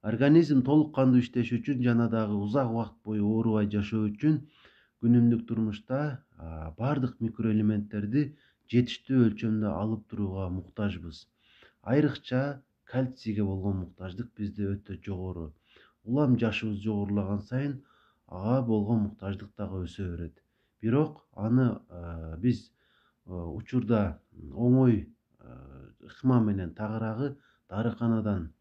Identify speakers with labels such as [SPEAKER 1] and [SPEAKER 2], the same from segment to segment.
[SPEAKER 1] Организм толук кандуу иштеш үчүн жана дагы узак убакыт бою оорубай жашоо үчүн күнүмдүк турмушта бардык микроэлементтерди жетиштүү өлчөмдө алып турууга муктажбыз. Айрыкча кальцийге болгон муктаждык бизде өтө жогору. Улам жашыбыз жогорулаган сайын ага болгон муктаждык дагы өсө берет. Бирок аны биз учурда оңой ыкма менен тагыраагы дарыканадан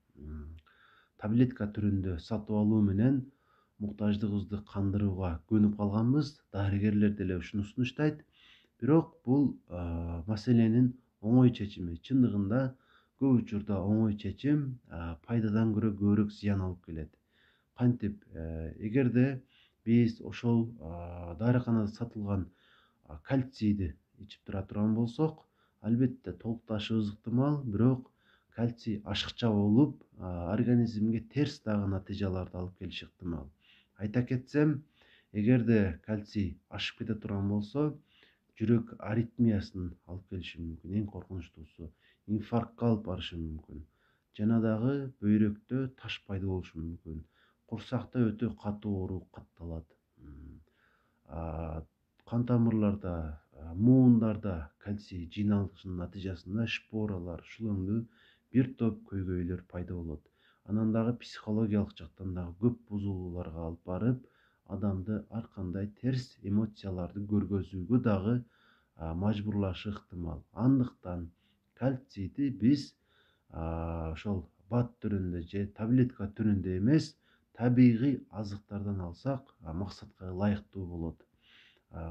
[SPEAKER 1] таблетка түрүндө сатып алуу менен муктаждыгыбызды кандырууга көнүп калганбыз. Дарыгерлер деле ушуну сунуштайт. Бирок бул маселенин оңой чечими. Чындыгында көп учурда оңой чечим пайдадан көрө көбүрөөк зыян алып келет. Кантип, эгерде биз ошол дарыканада сатылган кальцийди ичип тура турган болсок, албетте толукташыбыз ыктымал, бирок кальций ашыкча болуп, организмге терс дагы натыйжаларды алып келиши ыктымал. Айта кетсем, эгерде кальций ашып кете турган болсо, жүрөк аритмиясын алып келиши мүмкүн. Эң коркунучтуусу инфарктка алып барышы мүмкүн. Жана дагы бөйрөктө таш пайда болушу мүмкүн. Курсакта өтө катуу оору катталат. Кан тамырларда, муундарда кальций жыйналышынын натыйжасында шпоралар, шулөңдүү бир топ көйгөйлөр пайда болот. Анан дагы психологиялык жактан дагы көп бузулууларга алып барып, адамды ар кандай терс эмоцияларды көргөзүүгө дагы мажбурлашы ыктымал. Андыктан кальцийди биз ошол бат түрүндө же таблетка түрүндө эмес, табигый азыктардан алсак, максатка ылайыктуу болот.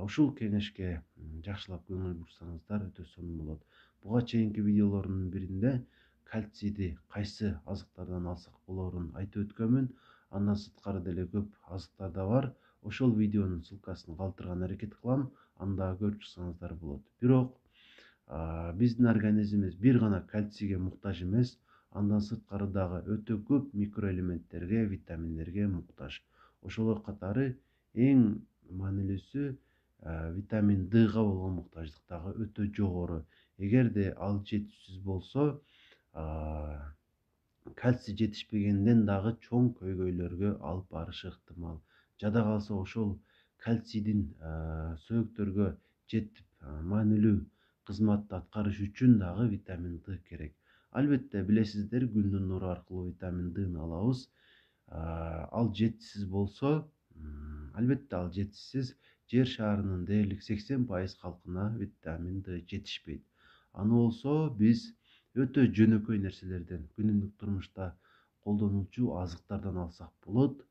[SPEAKER 1] Ушул кеңешке жакшылап көңүл бурсаңыздар өтө сонун болот. Буга чейинки видеолордун биринде кальцийди кайсы азыктардан алсак болорун айтып өткөнмүн. Андан сырткары деле көп азыктар да бар. Ошол видеонун ссылкасын калтырганга аракет кылам, аны дагы көрүп чыксаңыздар болот. Бирок биздин организмибиз бир гана кальцийге муктаж эмес, андан сырткары дагы өтө көп микроэлементтерге, витаминдерге муктаж. Ошолор катары эң маанилүүсү витамин Дга болгон муктаждык дагы өтө жогору. Эгерде ал жетишсиз болсо, кальций жетишпегенден дагы чоң көйгөйлөргө алып барышы ыктымал. Жада калса ошол кальцийдин сөөктөргө жетип маанилүү кызматты аткарыш үчүн дагы витамин Д керек. Албетте билесиздер, күндүн нуру аркылуу витамин Дны алабыз. Ал жетишсиз болсо, албетте ал жетишсиз, жер шарынын дээрлик 80% калкына витамин Д жетишпейт. Аны болсо биз өтө жөнөкөй нерселерден, күнүмдүк турмушта колдонуучу азыктардан алсак болот.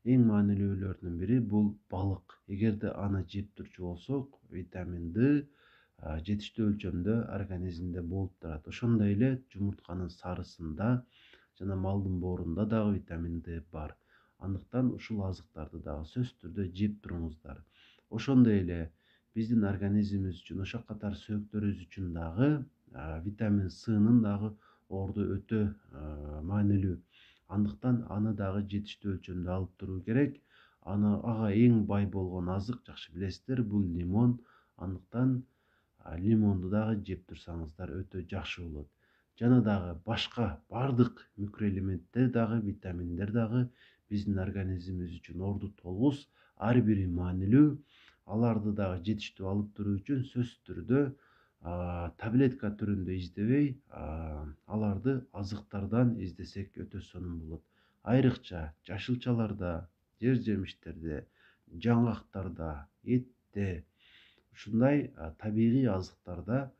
[SPEAKER 1] Эң маанилүүлөрүнүн бири бул балык. Эгерде аны жеп турчу болсок, витамин Д жетиштүү өлчөмдө организмде болуп турат. Ошондой эле жумуртканын сарысында жана малдын боорунда дагы витамин Д бар. Андыктан ушул азыктарды дагы сөзсүз түрдө жеп туруңуздар. Ошондой эле биздин организмибиз үчүн, ошол катары сөөктөрүбүз үчүн дагы витамин Сынын дагы орду өтө маанилүү. Андыктан аны дагы жетиштүү өлчөмдө алып туруу керек. Ага эң бай болгон азык, жакшы билесиздер, бул лимон. Андыктан лимонду дагы жеп турсаңыздар өтө жакшы болот. Жана дагы башка бардык микроэлементтер дагы, витаминдер дагы биздин организмибиз үчүн орду толгуз, ар бири маанилүү. Аларды дагы жетиштүү алып туруу үчүн сөзсүз түрдө таблетка түрүндө издебей, аларды азыктардан издесек өтө сонун болот. Айрыкча жашылчаларда, жер жемиштерде, жаңгактарда, этте, ушундай табигый азыктарда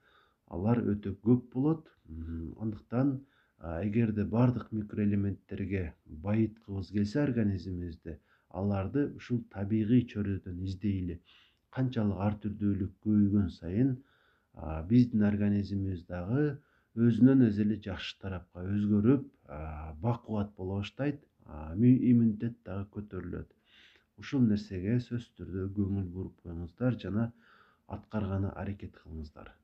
[SPEAKER 1] алар өтө көп болот. Андыктан эгерде бардык микроэлементтерге байыткыбыз келсе организмибизде, аларды ушул табигый чөйрөдөн издейли. Канчалык ар түрдүүлүк көбөйгөн сайын биздин организмибиз дагы өзүнөн өзү эле жакшы тарапка өзгөрүп, бакубат боло баштайт, иммунитет дагы көтөрүлөт. Ушул нерсеге сөзсүз түрдө көңүл буруп коюңуздар жана аткарганы аракет кылыңыздар.